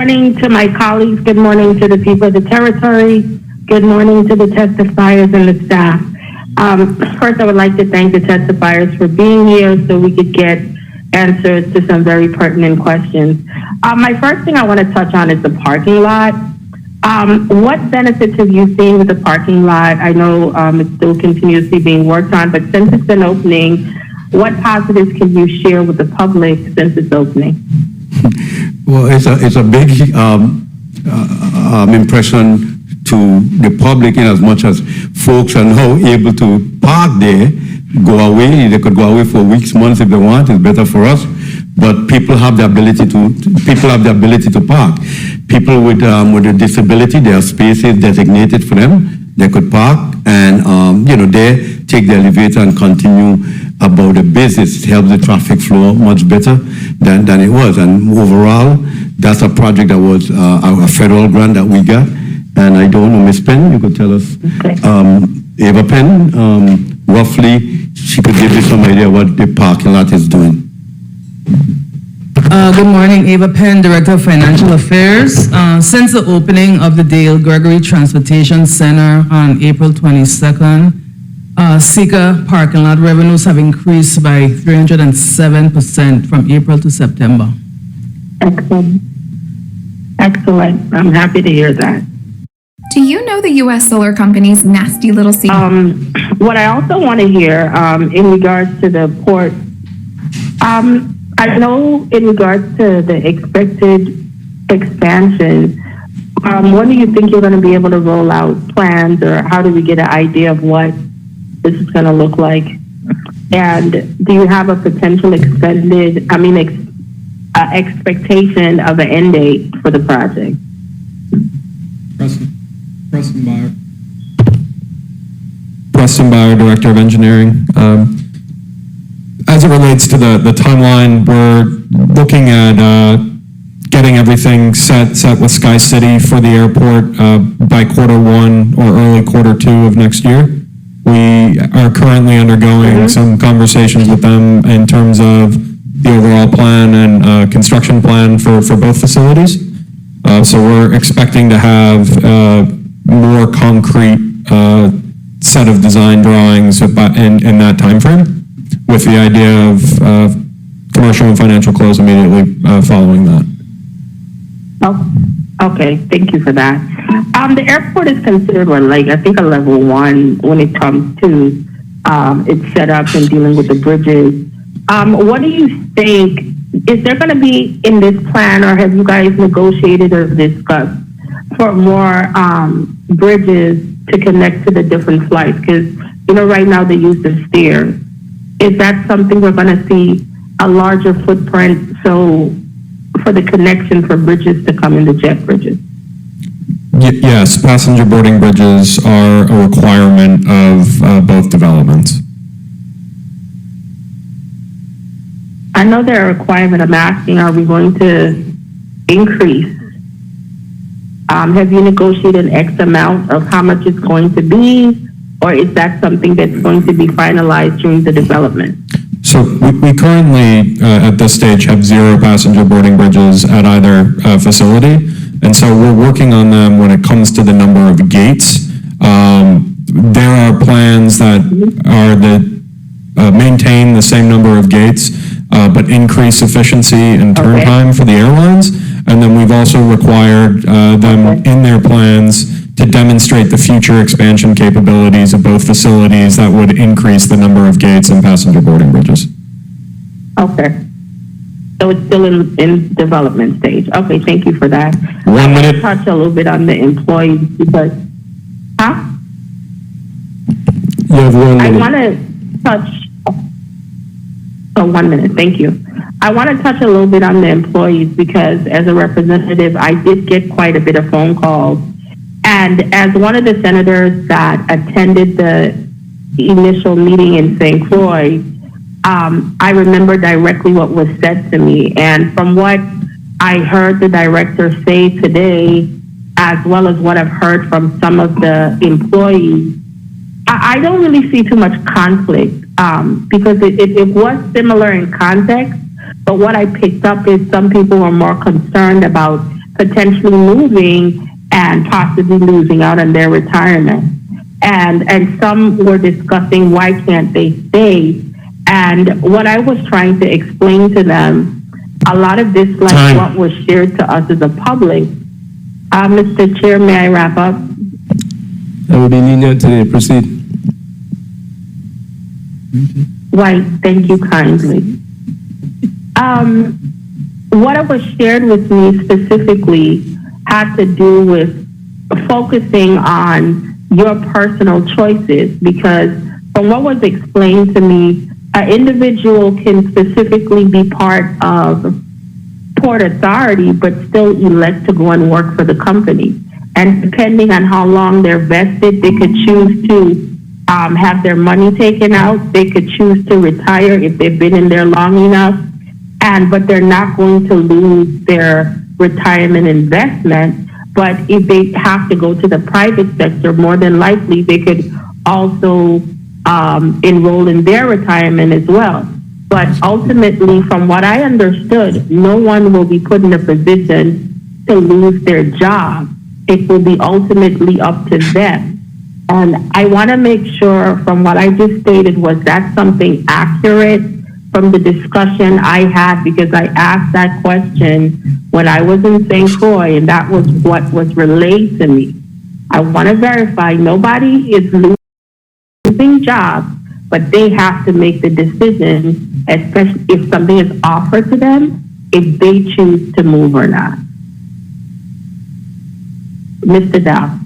Morning to my colleagues. Good morning to the people of the territory. Good morning to the testifiers and the staff. First, I would like to thank the testifiers for being here so we could get answers to some very pertinent questions. My first thing I want to touch on is the parking lot. What benefits have you seen with the parking lot? I know it's still continuously being worked on, but since it's been opening, what positives can you share with the public since it's opening? Well, it's a big impression to the public in as much as folks are now able to park there, go away. They could go away for weeks, months if they want. It's better for us. But people have the ability to park. People with a disability, there are spaces designated for them. They could park and they take the elevator and continue about the business. It helps the traffic flow much better than it was. And overall, that's a project that was a federal grant that we got. And I don't know, Ms. Penn, you could tell us. Okay. Ava Penn, roughly, she could give you some idea what the parking lot is doing. Good morning, Ava Penn, Director of Financial Affairs. Since the opening of the Dale Gregory Transportation Center on April 22nd, SECA parking lot revenues have increased by 307% from April to September. Excellent. Excellent. I'm happy to hear that. Do you know the U.S. Solar Company's nasty little secret? What I also want to hear in regards to the port, I know in regards to the expected expansion, when do you think you're going to be able to roll out plans, or how do we get an idea of what this is going to look like? And do you have a potential expectation of an end date for the project? Preston Bauer, Director of Engineering. As it relates to the timeline, we're looking at getting everything set with Sky City for the airport by Q1 or early Q2 of next year. We are currently undergoing some conversations with them in terms of the overall plan and construction plan for both facilities. So we're expecting to have more concrete set of design drawings in that time frame, with the idea of commercial and financial close immediately following that. Oh, okay. Thank you for that. The airport is considered I think a level 1 when it comes to its setup and dealing with the bridges. What do you think? Is there going to be in this plan, or have you guys negotiated or discussed for more bridges to connect to the different flights? Because right now they use the stairs. Is that something we're going to see a larger footprint, so for the connection for bridges to come in the jet bridges? Yes, passenger boarding bridges are a requirement of both developments. I know they're a requirement. I'm asking, are we going to increase? Have you negotiated an X amount of how much it's going to be? Or is that something that's going to be finalized during the development? So we currently, at this stage, have 0 passenger boarding bridges at either facility. And so we're working on them when it comes to the number of gates. There are plans that are maintain the same number of gates, but increase efficiency and turn time for the airlines. And then we've also required them in their plans to demonstrate the future expansion capabilities of both facilities that would increase the number of gates and passenger boarding bridges. Okay. So it's still in development stage. Okay, thank you for that. 1 minute. I want to touch a little bit on the employees because, You have 1 minute. I want to touch, 1 minute, thank you. I want to touch a little bit on the employees because as a representative, I did get quite a bit of phone calls. And as one of the senators that attended the initial meeting in St. Croix, I remember directly what was said to me. And from what I heard the director say today, as well as what I've heard from some of the employees, I don't really see too much conflict because it was similar in context. But what I picked up is some people were more concerned about potentially moving and possibly losing out on their retirement. And some were discussing why can't they stay. And what I was trying to explain to them, a lot of this, like Time. what was shared to us as a public. Mr. Chair, may I wrap up? That will be lenient today. Proceed. Right, thank you kindly. What was shared with me specifically had to do with focusing on your personal choices, because from what was explained to me, an individual can specifically be part of Port Authority, but still elect to go and work for the company. And depending on how long they're vested, they could choose to have their money taken out. They could choose to retire if they've been in there long enough, but they're not going to lose their retirement investment. But if they have to go to the private sector, more than likely they could also enroll in their retirement as well. But ultimately, from what I understood, no one will be put in a position to lose their job. It will be ultimately up to them. And I want to make sure from what I just stated, was that something accurate from the discussion I had, because I asked that question when I was in St. Croix, and that was what was relayed to me. I want to verify nobody is losing jobs, but they have to make the decision, especially if something is offered to them, if they choose to move or not. Mr. Dow.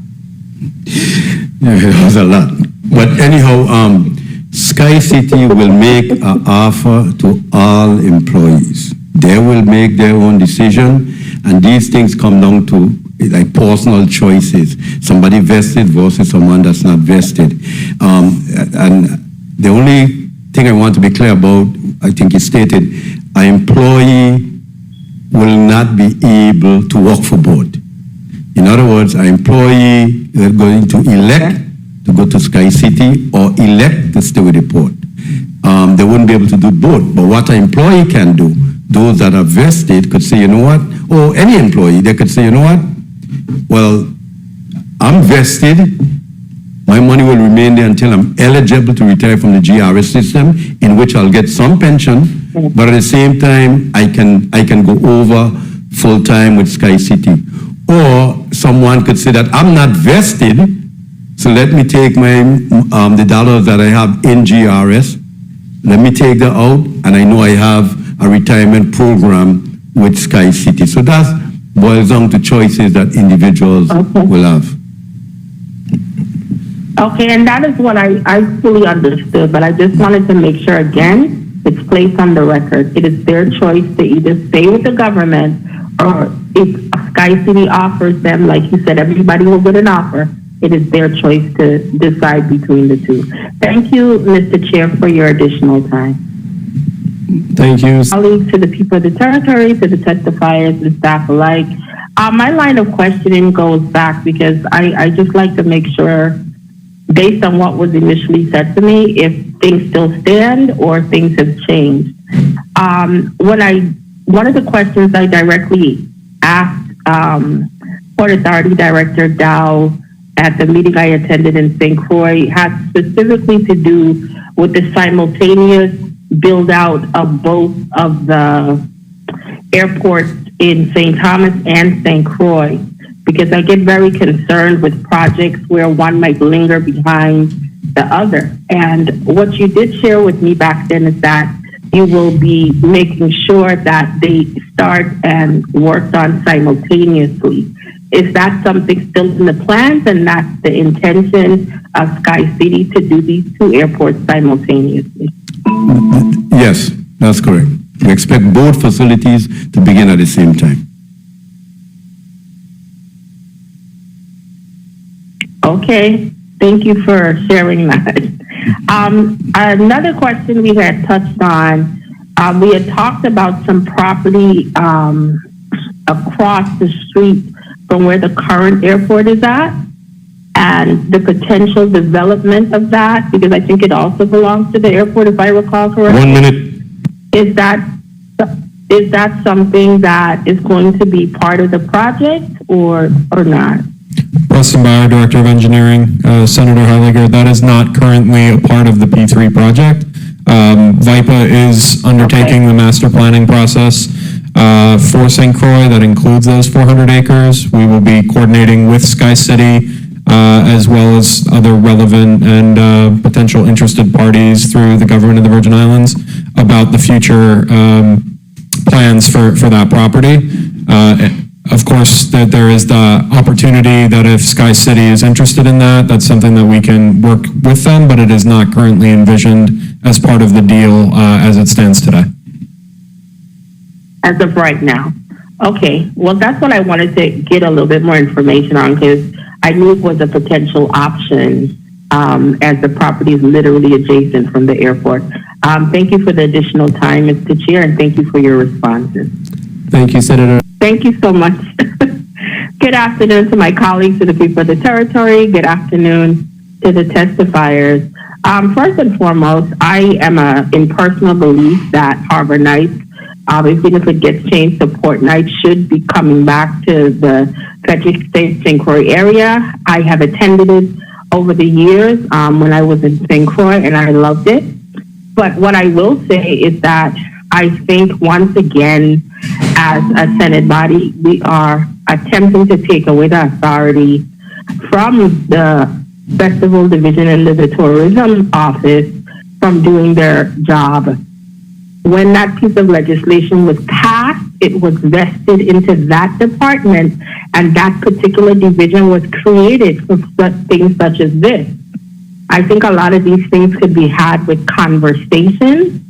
Yeah, it was a lot. But anyhow, Sky City will make an offer to all employees. They will make their own decision, and these things come down to like personal choices. Somebody vested versus someone that's not vested. And the only thing I want to be clear about, I think you stated, an employee will not be able to work for both. In other words, an employee is going to elect to go to Sky City or elect to stay with the port. They wouldn't be able to do both. But what an employee can do, those that are vested could say, you know what, or any employee, they could say, you know what, well, I'm vested, my money will remain there until I'm eligible to retire from the GRS system, in which I'll get some pension, but at the same time, I can go over full-time with Sky City. Or someone could say that I'm not vested, so let me take my the dollars that I have in GRS, let me take that out, and I know I have a retirement program with Sky City. So that boils down to choices that individuals will have. Okay, and that is what I fully understood, but I just wanted to make sure, again, it's placed on the record. It is their choice to either stay with the government, or if Sky City offers them, like you said, everybody will get an offer. It is their choice to decide between the two. Thank you, Mr. Chair, for your additional time. Thank you. Colleagues, to the people of the territory, to the testifiers and staff alike. My line of questioning goes back because I just like to make sure, based on what was initially said to me, if things still stand or things have changed. One of the questions I directly asked Port Authority Director Dow at the meeting I attended in St. Croix had specifically to do with the simultaneous build out of both of the airports in St. Thomas and St. Croix, because I get very concerned with projects where one might linger behind the other. And what you did share with me back then is that you will be making sure that they start and worked on simultaneously. Is that something still in the plans, and that's the intention of Sky City to do these two airports simultaneously? Yes, that's correct. We expect both facilities to begin at the same time. Okay, thank you for sharing that. Another question we had touched on, we had talked about some property across the street from where the current airport is at, and the potential development of that, because I think it also belongs to the airport, if I recall correctly. 1 minute. Is Is that something that is going to be part of the project or not? Preston Bauer, Director of Engineering, Senator Heiliger, that is not currently a part of the P3 project. VIPA is undertaking the master planning process for St. Croix that includes those 400 acres. We will be coordinating with Sky City as well as other relevant and potential interested parties through the government of the Virgin Islands about the future plans for that property. Of course, that there is the opportunity that if Sky City is interested in that, that's something that we can work with them, but it is not currently envisioned as part of the deal as it stands today. As of right now. Okay, well, that's what I wanted to get a little bit more information on, because I knew it was a potential option as the property is literally adjacent from the airport. Thank you for the additional time, Mr. Chair, and thank you for your responses. Thank you, Senator. Thank you so much. Good afternoon to my colleagues, to the people of the territory. Good afternoon to the testifiers. First and foremost, I am in personal belief that Harbor Nights, even if it gets changed to Port Night, should be coming back to the Frederick State St. Croix area. I have attended it over the years when I was in St. Croix, and I loved it. But what I will say is that I think once again, as a Senate body, we are attempting to take away the authority from the Festival Division and the Tourism Office from doing their job. When that piece of legislation was passed, it was vested into that department, and that particular division was created for things such as this. I think a lot of these things could be had with conversations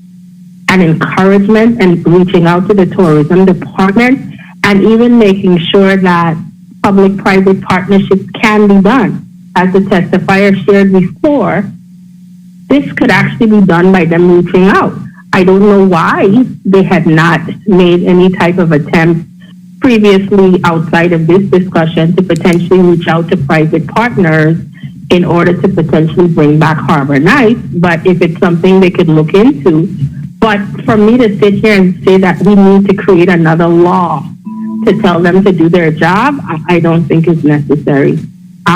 and encouragement and reaching out to the tourism department, and even making sure that public-private partnerships can be done. As the testifier shared before, this could actually be done by them reaching out. I don't know why they had not made any type of attempt previously outside of this discussion to potentially reach out to private partners in order to potentially bring back Harbor Nights, but if it's something they could look into. But for me to sit here and say that we need to create another law to tell them to do their job, I don't think is necessary.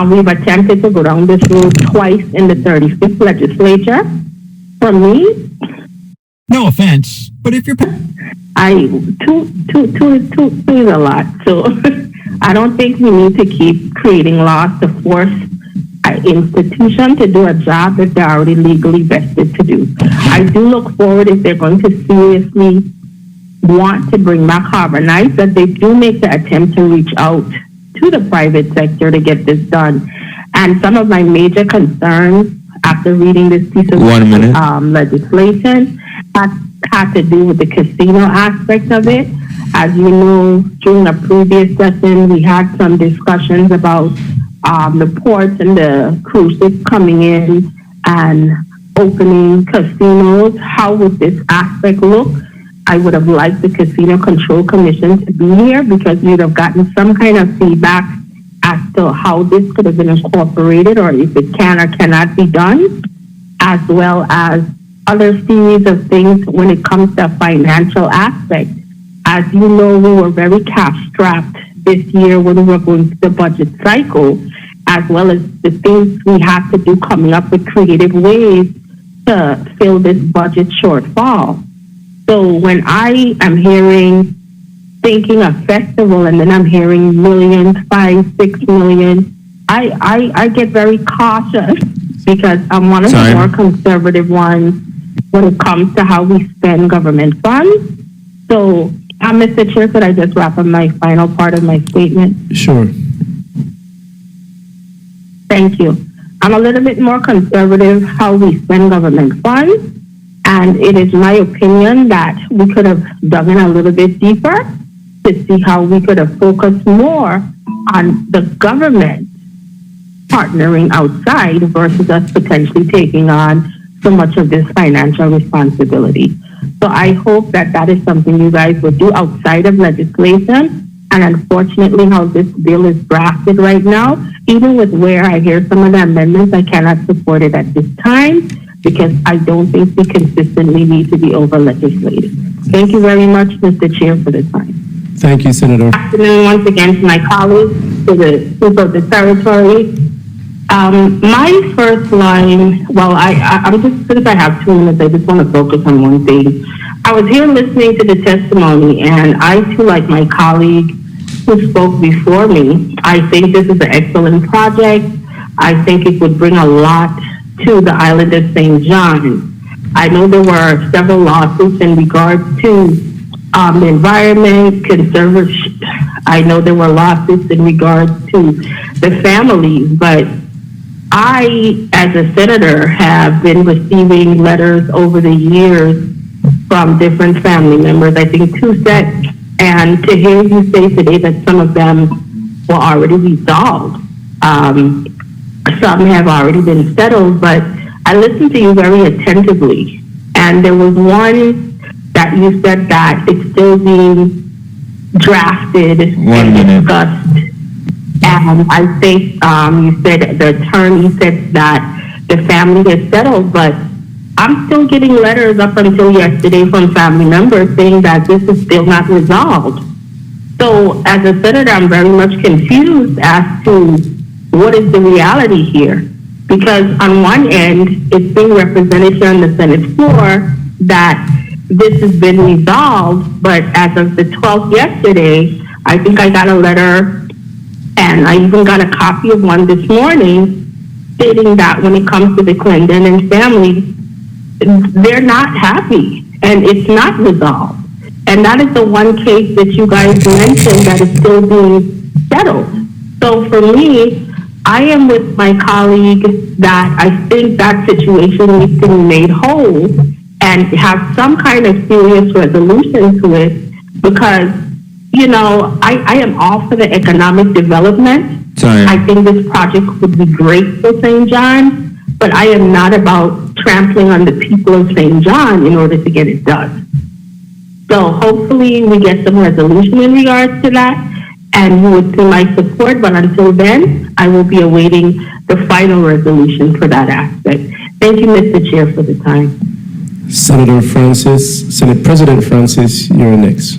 We've attempted to go down this road twice in the 35th legislature. For me, no offense, but if you're two is a lot. So I don't think we need to keep creating laws to force an institution to do a job that they're already legally vested to do. I do look forward, if they're going to seriously want to bring back Harbor Nights, that they do make the attempt to reach out to the private sector to get this done. And some of my major concerns after reading this piece of legislation had to do with the casino aspect of it. As you know, during a previous session, we had some discussions about the ports and the cruise ships coming in and opening casinos. How would this aspect look? I would have liked the Casino Control Commission to be here, because we'd have gotten some kind of feedback as to how this could have been incorporated, or if it can or cannot be done, as well as other series of things when it comes to financial aspect. As you know, we were very cash-strapped this year when we were going through the budget cycle, as well as the things we have to do coming up with creative ways to fill this budget shortfall. So when I am thinking a festival, and then I'm hearing millions, 5, 6 million, I get very cautious, because I'm one of the more conservative ones when it comes to how we spend government funds. So, Mr. Chair, could I just wrap up my final part of my statement? Sure. Thank you. I'm a little bit more conservative how we spend government funds. And it is my opinion that we could have dug in a little bit deeper to see how we could have focused more on the government partnering outside versus us potentially taking on so much of this financial responsibility. So I hope that that is something you guys would do outside of legislation. And unfortunately, how this bill is drafted right now, even with where I hear some of the amendments, I cannot support it at this time, because I don't think we consistently need to be over legislating. Thank you very much, Mr. Chair, for the time. Thank you, Senator. Afternoon once again to my colleagues, to the people of the territory. My first line, well, I'm just, since I have 2 minutes, I just want to focus on one thing. I was here listening to the testimony, and I too, like my colleague who spoke before me, I think this is an excellent project. I think it would bring a lot to the island of St. John. I know there were several lawsuits in regards to the environment, conservatorship. I know there were lawsuits in regards to the families, but I, as a senator, have been receiving letters over the years from different family members, I think 2 sets, and to hear you say today that some of them were already resolved. Some have already been settled, but I listened to you very attentively, and there was one that you said that it's still being drafted and discussed. And I think you said the attorney said that the family has settled, but I'm still getting letters up until yesterday from family members saying that this is still not resolved. So as a senator, I'm very much confused as to what is the reality here. Because on one end, it's being represented here on the Senate floor that this has been resolved, but as of the 12th yesterday, I think I got a letter, and I even got a copy of one this morning, stating that when it comes to the Clinton and family, they're not happy, and it's not resolved. And that is the one case that you guys mentioned that is still being settled. So for me, I am with my colleague that I think that situation needs to be made whole and have some kind of serious resolution to it, because, you know, I am all for the economic development. Sorry. I think this project would be great for St. John, but I am not about trampling on the people of St. John in order to get it done. So hopefully we get some resolution in regards to that, and you would see my support, but until then, I will be awaiting the final resolution for that aspect. Thank you, Mr. Chair, for the time. Senator Francis, Senate President Francis, you're next.